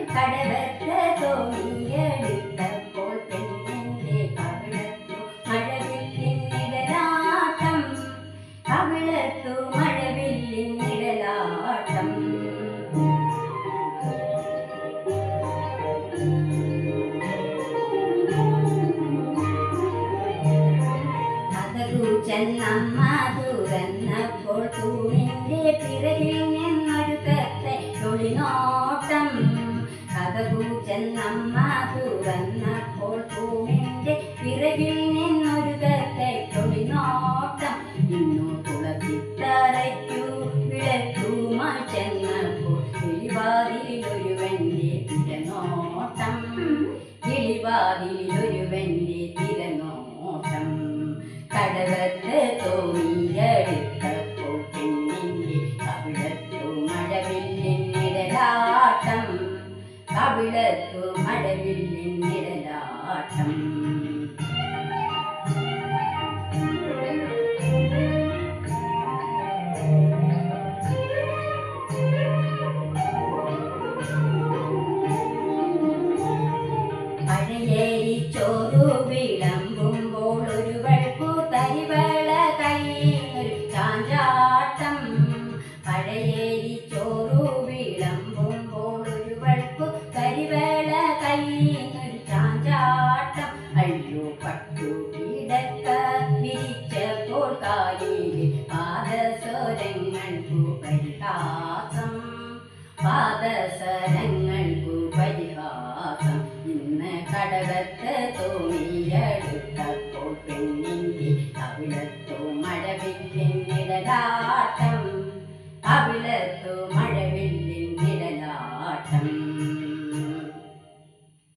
കടവത്ത് തോണിയെടുത്തപ്പോൾ പെണ്ണിന്റെ കവിളത്തു മഴവില്ലിൻ നിഴലാട്ടം, കവിളത്തു മഴവില്ലിൻ നിഴലാട്ടം. കഥകു ചെന്നമ്മ തുറന്നപ്പോൾ തൂണിന്റെ പിറകിൽ നിന്നൊരു കത്തെ തൊളിനോട്ടം. കഥകു ചെന്നമ്മ തുറന്നപ്പോൾ തൂണിന്റെ പിറകിൽ നിന്നൊരു കത്തെ തൊളിനോട്ടം. ഇന്നു തുളസിത്തറയ്ക്കു വിളക്കുമായി ചെന്നപ്പോൾ കിളിവാതിലൊരുവന്റെ തിരനോട്ടം, കിളിവാതിലൊരുവന്റെ തിരനോട്ടം. കടവത്ത് തോണിയെടുത്തപ്പോൾ പെണ്ണിന്റെ കവിളത്തു മഴവില്ലിൻ നിഴലാട്ടം, കവിളത്തു മഴവില്ലിൻ നിഴലാട്ടം. പഴയേരി ചോറു വിളമ്പുമ്പോൾ ഒരുവൾക്കു തരിവള കൈയൊരു ചാഞ്ചാട്ടം. പഴയേരി ചോറു വിളമ്പുമ്പോൾ ഒരുവൾക്കു തരിവള കൈയൊരു ചാഞ്ചാട്ടം. അയ്യോ പട്ടു കിടക്ക വിരിച്ചപ്പോൾ കാലിലെ പാദസ്വരങ്ങൾക്കു പരിഹാസം, പാദസരങ്ങൾക്കു പരിഹാസം. ഇന്ന് കടവത്ത് തോണിയ